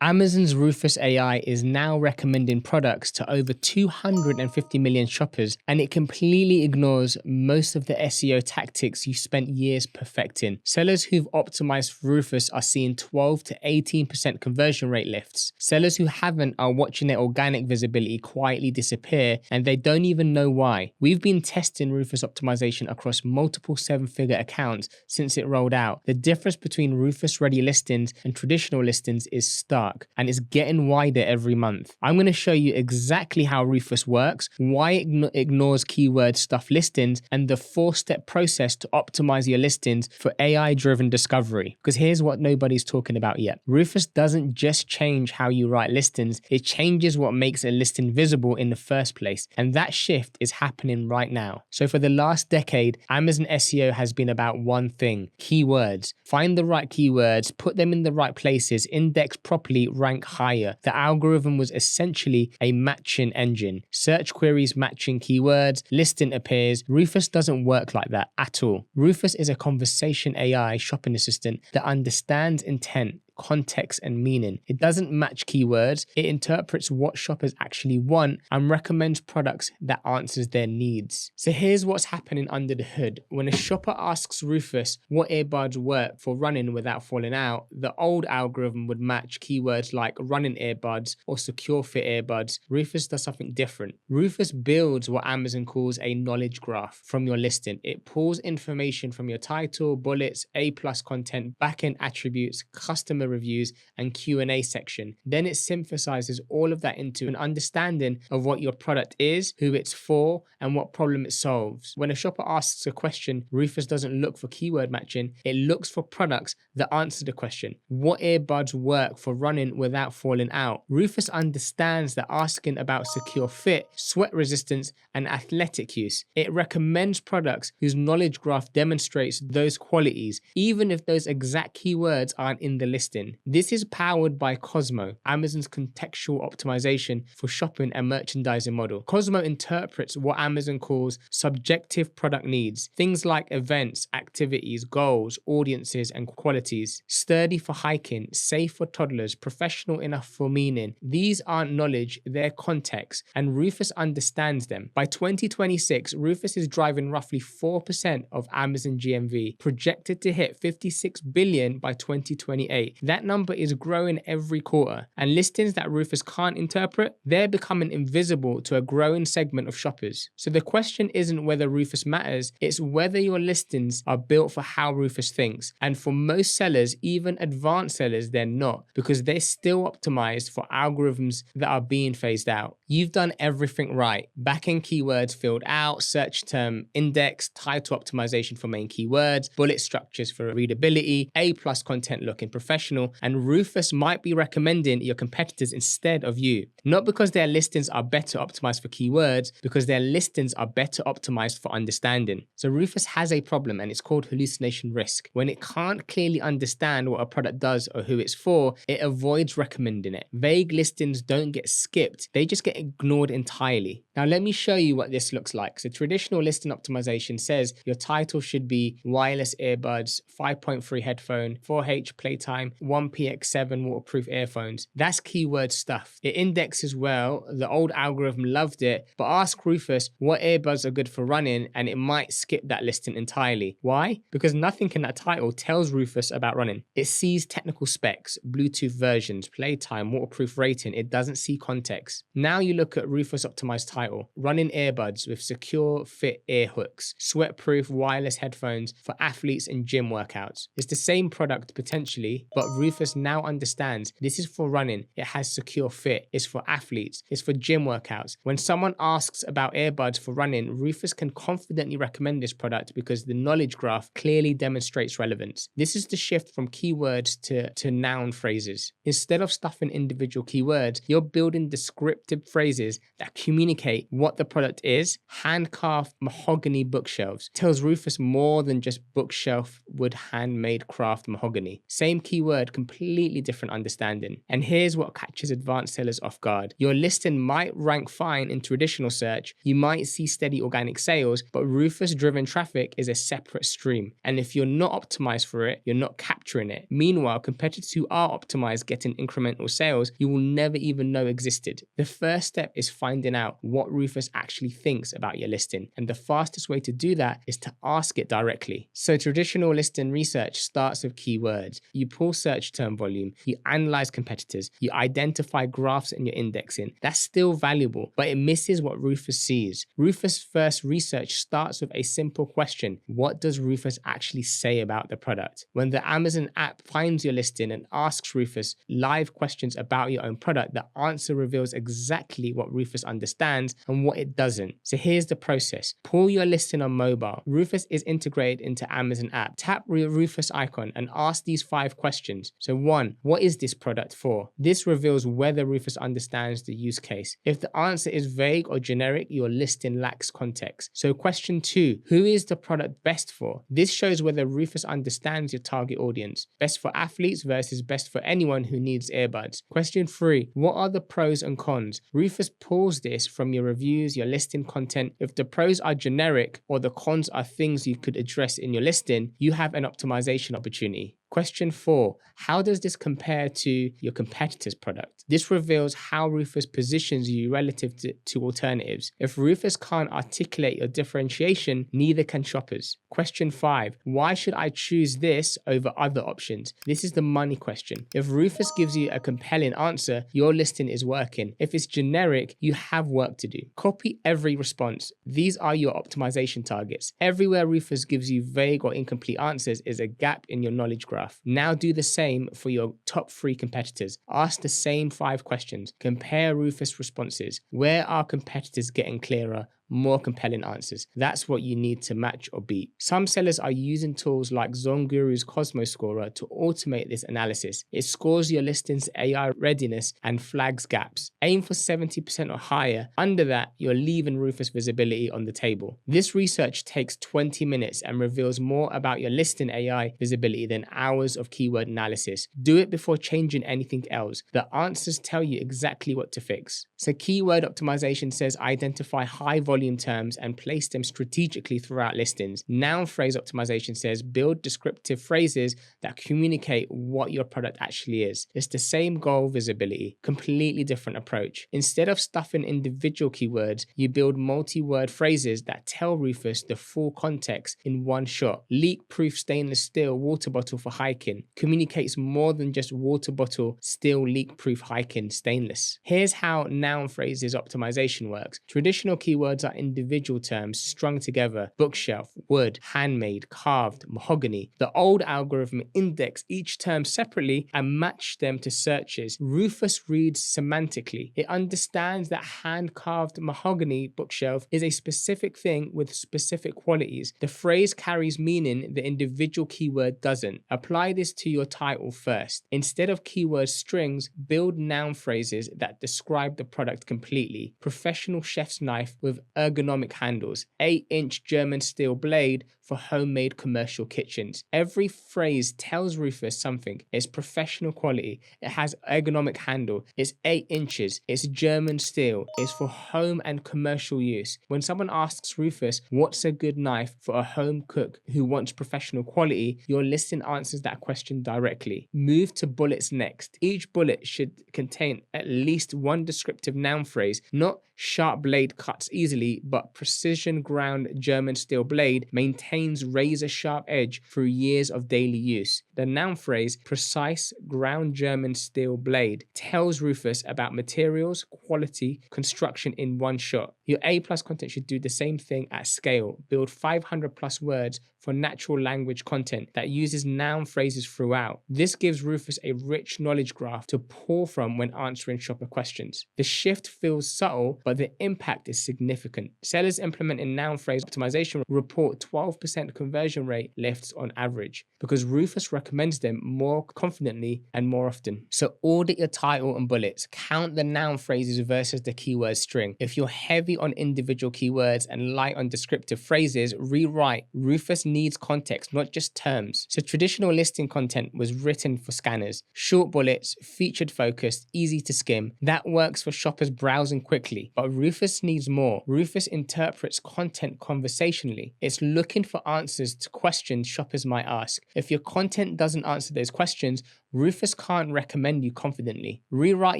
Amazon's Rufus AI is now recommending products to over 250 million shoppers, and it completely ignores most of the SEO tactics you spent years perfecting. Sellers who've optimized for Rufus are seeing 12 to 18% conversion rate lifts. Sellers who haven't are watching their organic visibility quietly disappear, and they don't even know why. We've been testing Rufus optimization across multiple seven-figure accounts since it rolled out. The difference between Rufus-ready listings and traditional listings is stark, and it's getting wider every month. I'm going to show you exactly how Rufus works, why it ignores keyword stuff listings, and the 4-step process to optimize your listings for AI-driven discovery. Because here's what nobody's talking about yet. Rufus doesn't just change how you write listings, it changes what makes a listing visible in the first place. And that shift is happening right now. So for the last decade, Amazon SEO has been about one thing: keywords. Find the right keywords, put them in the right places, index properly, rank higher. The algorithm was essentially a matching engine. Search queries matching keywords, listing appears. Rufus doesn't work like that at all. Rufus is a conversation AI shopping assistant that understands intent, context, and meaning. It doesn't match keywords, it interprets what shoppers actually want and recommends products that answers their needs. So here's what's happening under the hood. When a shopper asks Rufus what earbuds work for running without falling out, the old algorithm would match keywords like running earbuds or secure fit earbuds. Rufus does something different. Rufus builds what Amazon calls a knowledge graph from your listing. It pulls information from your title, bullets, A+ content, backend attributes, customer reviews, and Q&A section. Then it synthesizes all of that into an understanding of what your product is, who it's for, and what problem it solves. When a shopper asks a question, Rufus doesn't look for keyword matching, it looks for products that answer the question. What earbuds work for running without falling out? Rufus understands that asking about secure fit, sweat resistance, and athletic use. It recommends products whose knowledge graph demonstrates those qualities, even if those exact keywords aren't in the listing. This is powered by Cosmo, Amazon's contextual optimization for shopping and merchandising model. Cosmo interprets what Amazon calls subjective product needs, things like events, activities, goals, audiences, and qualities. Sturdy for hiking, safe for toddlers, professional enough for meaning. These aren't knowledge, they're context, and Rufus understands them. By 2026, Rufus is driving roughly 4% of Amazon GMV, projected to hit 56 billion by 2028. That number is growing every quarter, and listings that Rufus can't interpret, they're becoming invisible to a growing segment of shoppers. So the question isn't whether Rufus matters, it's whether your listings are built for how Rufus thinks. And for most sellers, even advanced sellers, they're not, because they're still optimized for algorithms that are being phased out. You've done everything right. Backend keywords filled out, search term index, title optimization for main keywords, bullet structures for readability, A+ content looking professional, and Rufus might be recommending your competitors instead of you. Not because their listings are better optimized for keywords, because their listings are better optimized for understanding. So Rufus has a problem, and it's called hallucination risk. When it can't clearly understand what a product does or who it's for, it avoids recommending it. Vague listings don't get skipped, they just get ignored entirely. Now let me show you what this looks like. So traditional listing optimization says your title should be wireless earbuds, 5.3 headphone, 4H playtime, 1PX7 waterproof earphones. That's keyword stuff. It indexes well, the old algorithm loved it, but ask Rufus what earbuds are good for running and it might skip that listing entirely. Why? Because nothing in that title tells Rufus about running. It sees technical specs, Bluetooth versions, playtime, waterproof rating. It doesn't see context. Now you look at Rufus optimized title, running earbuds with secure fit ear hooks, sweatproof wireless headphones for athletes and gym workouts. It's the same product potentially, but Rufus now understands this is for running, it has secure fit, it's for athletes, it's for gym workouts. When someone asks about earbuds for running, Rufus can confidently recommend this product because the knowledge graph clearly demonstrates relevance. This is the shift from keywords to noun phrases. Instead of stuffing individual keywords, you're building descriptive phrases that communicate what the product is. Hand-carved mahogany bookshelves tells Rufus more than just bookshelf wood handmade craft mahogany. Same keyword word, completely different understanding. And here's what catches advanced sellers off guard. Your listing might rank fine in traditional search, you might see steady organic sales, but Rufus-driven traffic is a separate stream. And if you're not optimized for it, you're not capturing it. Meanwhile, competitors who are optimized getting incremental sales you will never even know existed. The first step is finding out what Rufus actually thinks about your listing. And the fastest way to do that is to ask it directly. So traditional listing research starts with keywords. You pull search term volume, you analyze competitors, you identify graphs in your indexing. That's still valuable, but it misses what Rufus sees. Rufus-first research starts with a simple question. What does Rufus actually say about the product? When the Amazon app finds your listing and asks Rufus live questions about your own product, the answer reveals exactly what Rufus understands and what it doesn't. So here's the process. Pull your listing on mobile. Rufus is integrated into Amazon app. Tap your Rufus icon and ask these 5 questions. So 1, what is this product for? This reveals whether Rufus understands the use case. If the answer is vague or generic, your listing lacks context. So question 2, who is the product best for? This shows whether Rufus understands your target audience. Best for athletes versus best for anyone who needs earbuds. Question 3, what are the pros and cons? Rufus pulls this from your reviews, your listing content. If the pros are generic or the cons are things you could address in your listing, you have an optimization opportunity. Question 4, how does this compare to your competitor's product? This reveals how Rufus positions you relative to alternatives. If Rufus can't articulate your differentiation, neither can shoppers. Question 5, why should I choose this over other options? This is the money question. If Rufus gives you a compelling answer, your listing is working. If it's generic, you have work to do. Copy every response. These are your optimization targets. Everywhere Rufus gives you vague or incomplete answers is a gap in your knowledge graph. Now do the same for your top 3 competitors. Ask the same 5 questions. Compare Rufus responses. Where are competitors getting clearer, more compelling answers? That's what you need to match or beat. Some sellers are using tools like ZonGuru's Cosmos Scorer to automate this analysis. It scores your listing's AI readiness and flags gaps. Aim for 70% or higher. Under that, you're leaving Rufus visibility on the table. This research takes 20 minutes and reveals more about your listing AI visibility than hours of keyword analysis. Do it before changing anything else. The answers tell you exactly what to fix. So keyword optimization says identify high volume terms and place them strategically throughout listings. Noun phrase optimization says build descriptive phrases that communicate what your product actually is. It's the same goal, visibility, completely different approach. Instead of stuffing individual keywords, you build multi-word phrases that tell Rufus the full context in one shot. Leak-proof stainless steel water bottle for hiking communicates more than just water bottle, still leak-proof hiking stainless. Here's how noun phrases optimization works. Traditional keywords are individual terms strung together: bookshelf, wood, handmade, carved, mahogany. The old algorithm indexed each term separately and matched them to searches. Rufus reads semantically. It understands that hand-carved mahogany bookshelf is a specific thing with specific qualities. The phrase carries meaning the individual keyword doesn't. Apply this to your title first. Instead of keyword strings, build noun phrases that describe the product completely. Professional chef's knife with ergonomic handles. 8-inch German steel blade for homemade commercial kitchens. Every phrase tells Rufus something. It's professional quality. It has ergonomic handle. It's 8 inches. It's German steel. It's for home and commercial use. When someone asks Rufus, what's a good knife for a home cook who wants professional quality, your listing answers that question directly. Move to bullets next. Each bullet should contain at least one descriptive noun phrase, not sharp blade cuts easily, but precision ground German steel blade maintains razor sharp edge through years of daily use. The noun phrase, precise ground German steel blade, tells Rufus about materials, quality, construction in one shot. Your A+ content should do the same thing at scale. Build 500+ words for natural language content that uses noun phrases throughout. This gives Rufus a rich knowledge graph to pull from when answering shopper questions. The shift feels subtle, but the impact is significant. Sellers implementing noun phrase optimization report 12% conversion rate lifts on average because Rufus recommends them more confidently and more often. So audit your title and bullets. Count the noun phrases versus the keyword string. If you're heavy on individual keywords and light on descriptive phrases, rewrite. Rufus needs needs context, not just terms. So traditional listing content was written for scanners, short bullets, featured focused, easy to skim. That works for shoppers browsing quickly, but Rufus needs more. Rufus interprets content conversationally. It's looking for answers to questions shoppers might ask. If your content doesn't answer those questions, Rufus can't recommend you confidently. Rewrite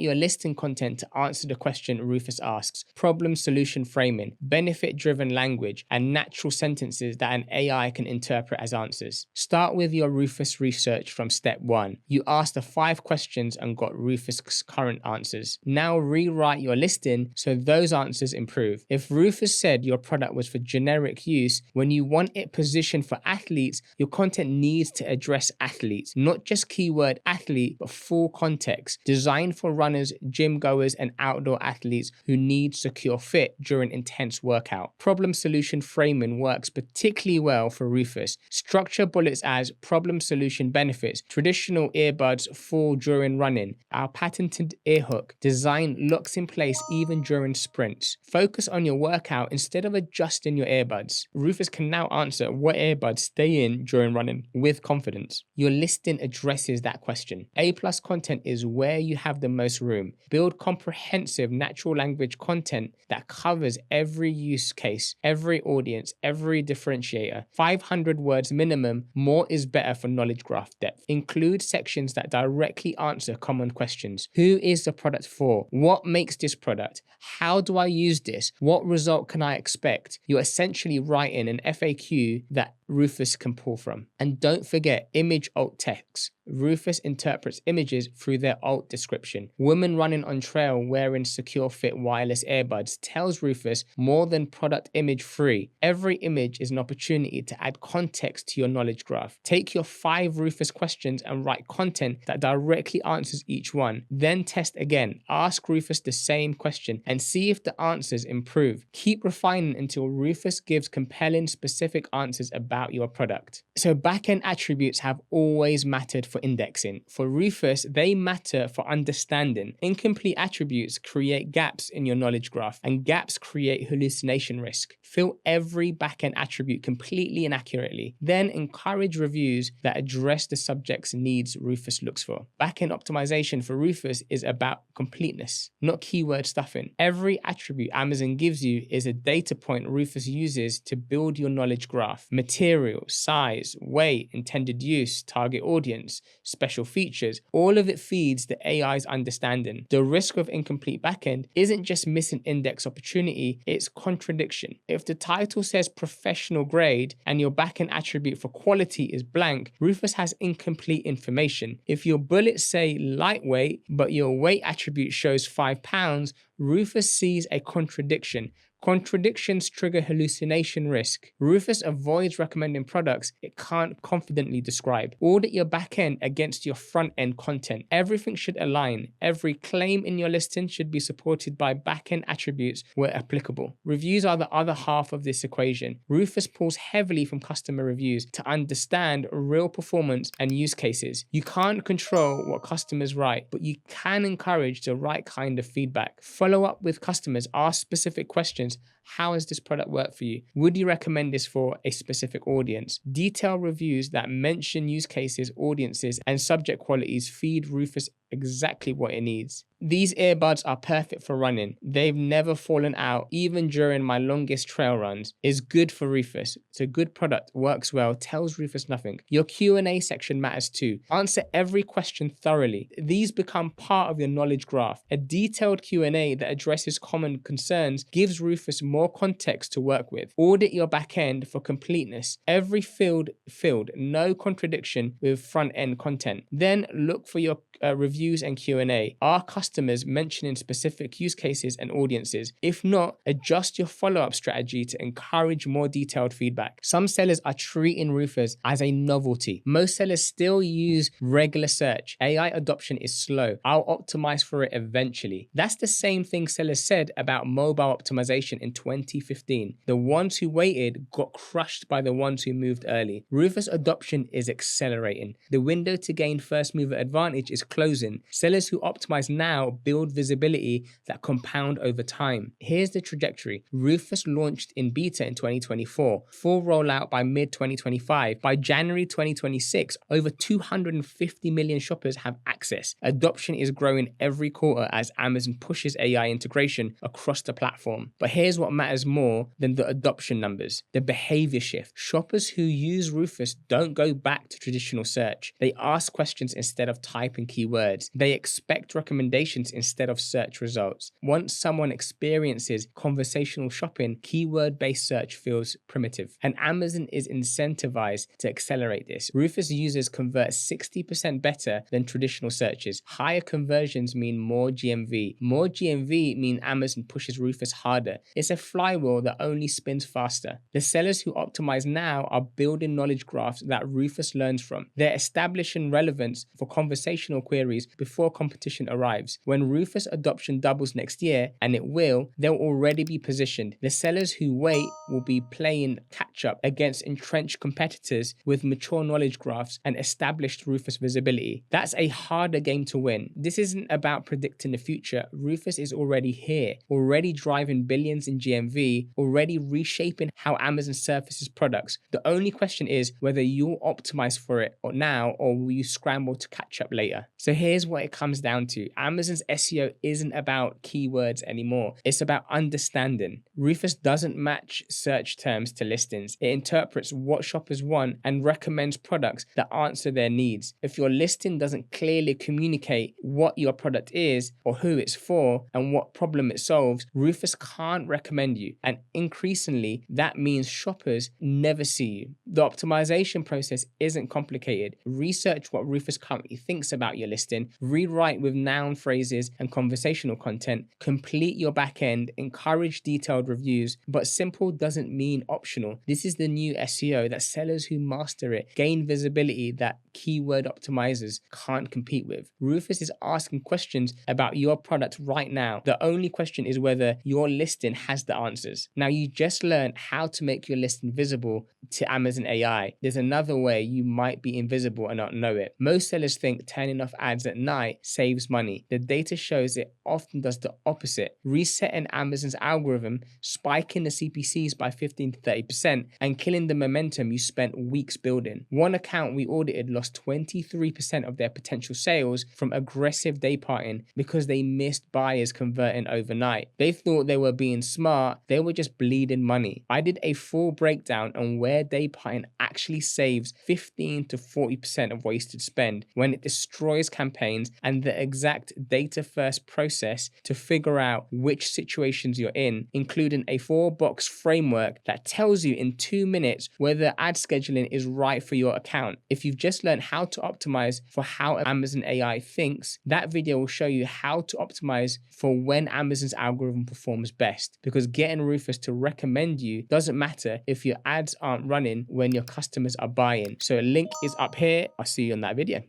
your listing content to answer the question Rufus asks. Problem solution framing, benefit driven language, and natural sentences that an AI can interpret as answers. Start with your Rufus research from step 1. You asked the 5 questions and got Rufus' current answers. Now rewrite your listing so those answers improve. If Rufus said your product was for generic use, when you want it positioned for athletes, your content needs to address athletes, not just keyword athlete, but full context, designed for runners, gym goers, and outdoor athletes who need secure fit during intense workout. Problem solution framing works particularly well for Rufus. Structure bullets as problem solution benefits. Traditional earbuds fall during running. Our patented ear hook design locks in place even during sprints. Focus on your workout instead of adjusting your earbuds. Rufus can now answer what earbuds stay in during running with confidence. Your listing addresses that question. A+ content is where you have the most room. Build comprehensive natural language content that covers every use case, every audience, every differentiator. 500 words minimum, more is better for knowledge graph depth. Include sections that directly answer common questions. Who is the product for? What makes this product? How do I use this? What result can I expect? You're essentially writing an FAQ that Rufus can pull from. And don't forget image alt text. Rufus interprets images through their alt description. Woman running on trail wearing secure fit wireless earbuds tells Rufus more than product image 3. Every image is an opportunity to add context to your knowledge graph. Take your 5 Rufus questions and write content that directly answers each one. Then test again. Ask Rufus the same question and see if the answers improve. Keep refining until Rufus gives compelling specific answers about your product. So backend attributes have always mattered for indexing. For Rufus, they matter for understanding. Incomplete attributes create gaps in your knowledge graph, and gaps create hallucination risk. Fill every backend attribute completely and accurately. Then encourage reviews that address the subject's needs Rufus looks for. Backend optimization for Rufus is about completeness, not keyword stuffing. Every attribute Amazon gives you is a data point Rufus uses to build your knowledge graph. Material, size, weight, intended use, target audience, special features, all of it feeds the AI's understanding. The risk of incomplete backend isn't just missing index opportunity, it's contradiction. If the title says professional grade and your backend attribute for quality is blank, Rufus has incomplete information. If your bullets say lightweight, but your weight attribute shows 5 pounds, Rufus sees a contradiction. Contradictions trigger hallucination risk. Rufus avoids recommending products it can't confidently describe. Audit your backend against your front-end content. Everything should align. Every claim in your listing should be supported by backend attributes where applicable. Reviews are the other half of this equation. Rufus pulls heavily from customer reviews to understand real performance and use cases. You can't control what customers write, but you can encourage the right kind of feedback. Follow up with customers, ask specific questions. How has this product worked for you? Would you recommend this for a specific audience? Detailed reviews that mention use cases, audiences, and subject qualities feed Rufus exactly what it needs. These earbuds are perfect for running. They've never fallen out, even during my longest trail runs. It's good for Rufus. It's a good product, works well, tells Rufus nothing. Your Q&A section matters too. Answer every question thoroughly. These become part of your knowledge graph. A detailed Q&A that addresses common concerns gives Rufus more context to work with. Audit your back end for completeness. Every field filled, no contradiction with front end content. Then look for your reviews and Q&A. Are customers mentioning specific use cases and audiences? If not, adjust your follow-up strategy to encourage more detailed feedback. Some sellers are treating Rufus as a novelty. Most sellers still use regular search. AI adoption is slow. I'll optimize for it eventually. That's the same thing sellers said about mobile optimization optimization in 2015. The ones who waited got crushed by the ones who moved early. Rufus adoption is accelerating. The window to gain first mover advantage is closing. Sellers who optimize now build visibility that compound over time. Here's the trajectory. Rufus launched in beta in 2024, full rollout by mid-2025. By January 2026, over 250 million shoppers have access. Adoption is growing every quarter as Amazon pushes AI integration across the platform. But here's what matters more than the adoption numbers: the behavior shift. Shoppers who use Rufus don't go back to traditional search. They ask questions instead of typing keywords. They expect recommendations instead of search results. Once someone experiences conversational shopping, keyword-based search feels primitive, and Amazon is incentivized to accelerate this. Rufus users convert 60% better than traditional searches. Higher conversions mean more GMV. More GMV mean Amazon pushes Rufus harder. It's a flywheel that only spins faster. The sellers who optimize now are building knowledge graphs that Rufus learns from. They're establishing relevance for conversational queries before competition arrives. When Rufus adoption doubles next year, and it will, they'll already be positioned. The sellers who wait will be playing catch up against entrenched competitors with mature knowledge graphs and established Rufus visibility. That's a harder game to win. This isn't about predicting the future. Rufus is already here, already driving billions in GMV, already reshaping how Amazon surfaces products. The only question is whether you'll optimize for it now, or will you scramble to catch up later. So here's what it comes down to. Amazon's SEO isn't about keywords anymore. It's about understanding. Rufus doesn't match search terms to listings. It interprets what shoppers want and recommends products that answer their needs. If your listing doesn't clearly communicate what your product is, or who it's for, and what problem it solves, Rufus can't recommend you. And increasingly, that means shoppers never see you. The optimization process isn't complicated. Research what Rufus currently thinks about your listing, rewrite with noun phrases and conversational content, complete your backend, encourage detailed reviews. But simple doesn't mean optional. This is the new SEO that sellers who master it gain visibility that keyword optimizers can't compete with. Rufus is asking questions about your product right now. The only question is whether your listing has the answers. Now, you just learned how to make your listing visible to Amazon AI. There's another way you might be invisible and not know it. Most sellers think turning off ads at night saves money. The data shows it often does the opposite. Resetting Amazon's algorithm, spiking the CPCs by 15 to 30%, and killing the momentum you spent weeks building. One account we audited lost 23% of their potential sales from aggressive day parting because they missed buyers converting overnight. They thought they were being smart, they were just bleeding money. I did a full breakdown on where day parting actually saves 15 to 40% of wasted spend when it destroys campaigns, and the exact data-first process to figure out which situations you're in, including a 4-box framework that tells you in 2 minutes whether ad scheduling is right for your account. If you've just learned how to optimize for how Amazon AI thinks, that video will show you how to optimize for when Amazon's algorithm performs best, because getting Rufus to recommend you doesn't matter if your ads aren't running when your customers are buying. So a link is up here. I'll see you on that video.